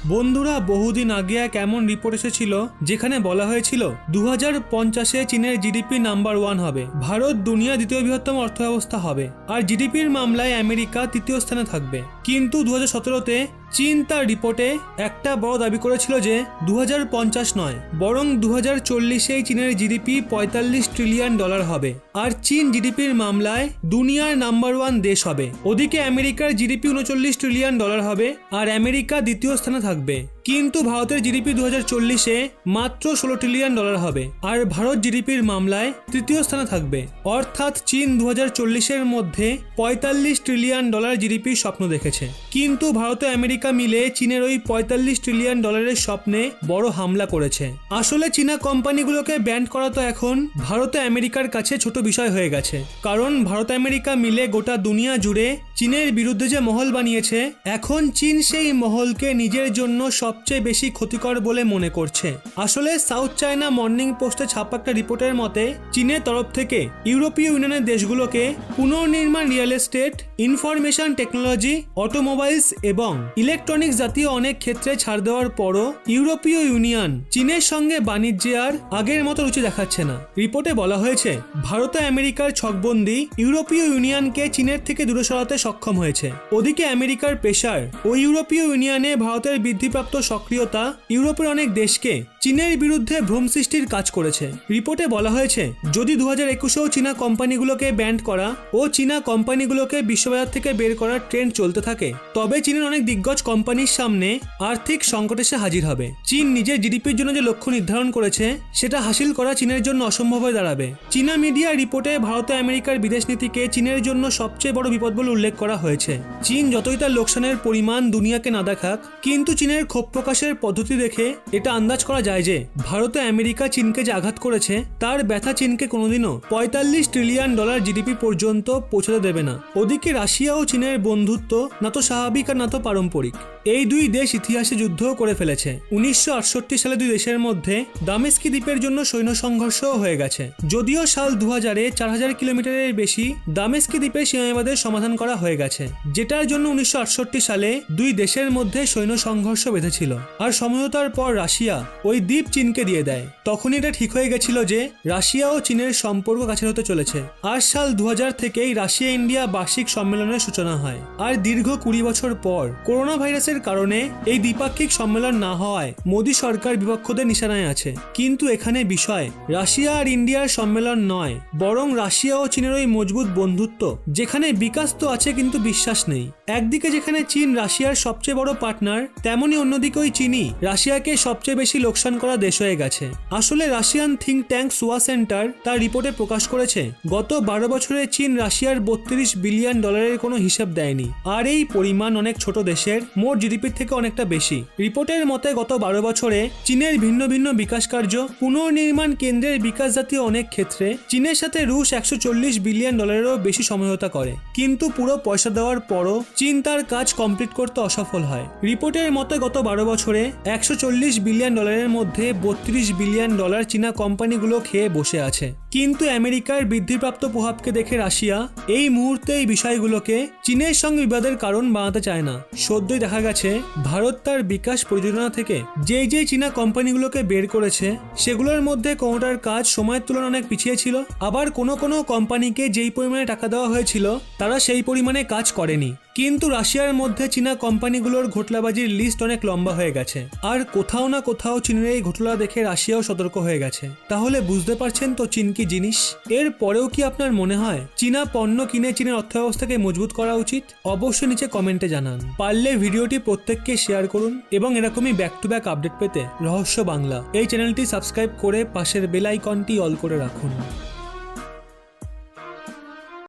বন্ধুরা, বহুদিন আগে এক এমন রিপোর্ট এসেছিল যেখানে বলা হয়েছিল 2050-এ চীনের জিডিপি নাম্বার 1 হবে, ভারত দুনিয়া দ্বিতীয় বৃহত্তম অর্থব্যবস্থা হবে, আর জিডিপির মামলায় আমেরিকা তৃতীয় স্থানে থাকবে। কিন্তু 2017-তে চীন তার রিপোর্টে একটা বড় দাবি করেছিল যে 2050 নয়, বরং 2040-এই চীনের জিডিপি $45 ট্রিলিয়ন হবে, আর চীন জিডিপির মামলায় দুনিয়ার নাম্বার 1 দেশ হবে। ওদিকে আমেরিকার জিডিপি $39 ট্রিলিয়ন হবে, আর আমেরিকা দ্বিতীয় স্থানে থাকবে। কিন্তু ভারতের জিডিপি 2040-এ মাত্র $16 ট্রিলিয়ন হবে, আর ভারত জিডিপির মামলায় তৃতীয় স্থানে থাকবে। অর্থাৎ চীন 2040-এর মধ্যে $45 ট্রিলিয়ন জিডিপির স্বপ্ন দেখেছে, কিন্তু ভারত ও আমেরিকা মিলে চীনের ওই $45 ট্রিলিয়ন স্বপ্নে বড় হামলা করেছে। আসলে চীনা কোম্পানিগুলোকে ব্যান করা তো এখন ভারত ও আমেরিকার কাছে ছোট বিষয় হয়ে গেছে, কারণ ভারত আমেরিকা মিলে গোটা দুনিয়া জুড়ে চীনের বিরুদ্ধে যে মহল বানিয়েছে, এখন চীন সেই মহলকে নিজের জন্য সবচেয়ে বেশি ক্ষতিকর বলে মনে করছে। আসলে সাউথ চায়না মর্নিং পোস্টে ছাপা একটা রিপোর্টের মতে চীনের তরফ থেকে ইউরোপীয় ইউনিয়নের দেশগুলোকে পুনর্নির্মাণ, real estate, information technology, automobiles এবং ইলেকট্রনিক্স জাতীয় অনেক ক্ষেত্রে ছাড় দেওয়ার পরও ইউরোপীয় ইউনিয়ন চীনের সঙ্গে বাণিজ্যে আর আগের মতো রুচি দেখাচ্ছে না। রিপোর্টে বলা হয়েছে ভারত ও আমেরিকার ছকবন্দি ইউরোপীয় ইউনিয়নকে চীনের থেকে দূরে সরাতে সক্ষম হয়েছে। ওদিকে আমেরিকার প্রেসার ও ইউরোপীয় ইউনিয়নে ভারতের বৃদ্ধিপ্রাপ্ত সক্রিয়তা ইউরোপের অনেক দেশকে চীনের বিরুদ্ধে ভ্রম সৃষ্টির কাজ করেছে। রিপোর্টে বলা হয়েছে যদি 2021-এও চীনা কোম্পানিগুলোকে ব্যান করা ও চীনা কোম্পানিগুলোকে বিশ্ববাজার থেকে বের করার ট্রেন্ড চলতে থাকে, তবে চীনের অনেক দিগ্গজ কোম্পানির সামনে আর্থিক সংকট এসে হাজির হবে। চীন নিজের জিডিপির জন্য যে লক্ষ্য নির্ধারণ করেছে সেটা হাসিল করা চীনের জন্য অসম্ভব হয়ে দাঁড়াবে। চীনা মিডিয়া রিপোর্টে ভারত ও আমেরিকার বিদেশ নীতিকে চীনের জন্য সবচেয়ে বড় বিপদ বলে উল্লেখ করা হয়েছে। চীন যতই তার লোকসানের পরিমাণ দুনিয়াকে না দেখাক, কিন্তু চীনের ক্ষোভ প্রকাশের পদ্ধতি দেখে এটা আন্দাজ করা যায় যে ভারত ও আমেরিকা চীনকে যে আঘাত করেছে তার ব্যথা চীনকে কোনোদিনও $45 ট্রিলিয়ন জিডিপি পর্যন্ত পৌঁছতে দেবে না। ওদিকে রাশিয়া ও চীনের বন্ধুত্ব না তো স্বাভাবিক আর না তো পারম্পরিক। এই দুই দেশ ইতিহাসে যুদ্ধও করে ফেলেছে। 1968 সালে দুই দেশের মধ্যে দামেস্কি দ্বীপের জন্য সৈন্য সংঘর্ষও হয়ে গেছে। যদিও সাল 2000-এ 4000 কিলোমিটারের বেশি দামেস্কি দ্বীপের সীমাবিবাদের সমাধান করা হয়ে গেছে, যেটার জন্য 1968 সালে দুই দেশের মধ্যে সৈন্য সংঘর্ষ বেঁধেছিল। আর সমঝোতার পর রাশিয়া ওই দ্বীপ চীনকে দিয়ে দেয়। তখনই এটা ঠিক হয়ে গেছিল যে রাশিয়া ও চীনের সম্পর্ক কাছের হতে চলেছে। আর সাল 2000 থেকেই রাশিয়া ইন্ডিয়া বার্ষিক সম্মেলনের সূচনা হয়। আর দীর্ঘ 20 বছর পর করোনা ভাইরাসের কারণে এই দ্বিপাক্ষিক সম্মেলন না হওয়ায় মোদী সরকার বিপক্ষদের নিশানায় আছে। কিন্তু এখানে বিষয় রাশিয়া আর ইন্ডিয়ার সম্মেলন নয়, বরং রাশিয়া ও চীনের ওই মজবুত বন্ধুত্ব, যেখানে বিকাশ তো আছে কিন্তু বিশ্বাস নেই। একদিকে যেখানে চীন রাশিয়ার সবচেয়ে বড় পার্টনার, তেমনি অন্যদিকে ওই চীনই রাশিয়াকে সবচেয়ে বেশি লোকসান করা দেশ হয়ে গেছে। আসলে রাশিয়ান থিঙ্ক ট্যাঙ্ক সুয়া সেন্টার তার রিপোর্টে প্রকাশ করেছে গত 12 বছরে চীন রাশিয়ার $32 বিলিয়ন কোনো হিসাব দেয়নি। আর এই পরিমাণ অনেক ছোট দেশের মোট জিডিপির থেকে অনেকটা বেশি। রিপোর্টের মতে গত 12 বছরে চীনের ভিন্ন ভিন্ন বিকাশ কার্য, পুনর্নির্মাণ কেন্দ্রের বিকাশ জাতীয় অনেক ক্ষেত্রে চীনের সাথে রুশ $140 বিলিয়ন বেশি সমঝোতা করে, কিন্তু পুরো পয়সা দেওয়ার পরও চীন তার কাজ কমপ্লিট করতে অসফল হয়। রিপোর্টের মতে গত 12 বছরে $140 বিলিয়ন মধ্যে $32 বিলিয়ন চীনা কোম্পানিগুলো খেয়ে বসে আছে। কিন্তু আমেরিকার বৃদ্ধিপ্রাপ্ত প্রভাবকে দেখে রাশিয়া এই মুহূর্তে এই বিষয়গুলোকে চীনের সঙ্গে বিবাদের কারণ বানাতে চায় না। সদ্যই দেখা গেছে ভারত তার বিকাশ পরিযোজনা থেকে যে চীনা কোম্পানিগুলোকে বের করেছে, সেগুলোর মধ্যে কোনোটার কাজ সময়ের তুলনায় অনেক পিছিয়ে ছিল, আবার কোনো কোম্পানিকে যেই পরিমাণে টাকা দেওয়া হয়েছিল তারা সেই পরিমাণে কাজ করেনি। কিন্তু রাশিয়ার মধ্যে চীনা কোম্পানিগুলোর ঘোটলাবাজির লিস্ট অনেক লম্বা হয়ে গেছে, আর কোথাও না কোথাও চীনের এই ঘোটলা দেখে রাশিয়াও সতর্ক হয়ে গেছে। তাহলে বুঝতে পারছেন তো চীন কি জিনিস। এর পরেও কি আপনার মনে হয় চীনা পণ্য কিনে চীনের অর্থব্যবস্থাকে মজবুত করা উচিত? অবশ্যই নিচে কমেন্টে জানান। পারলে ভিডিওটি প্রত্যেককে শেয়ার করুন এবং এরকমই ব্যাক টু ব্যাক আপডেট পেতে রহস্য বাংলা এই চ্যানেলটি সাবস্ক্রাইব করে পাশের বেল আইকনটি অল করে রাখুন।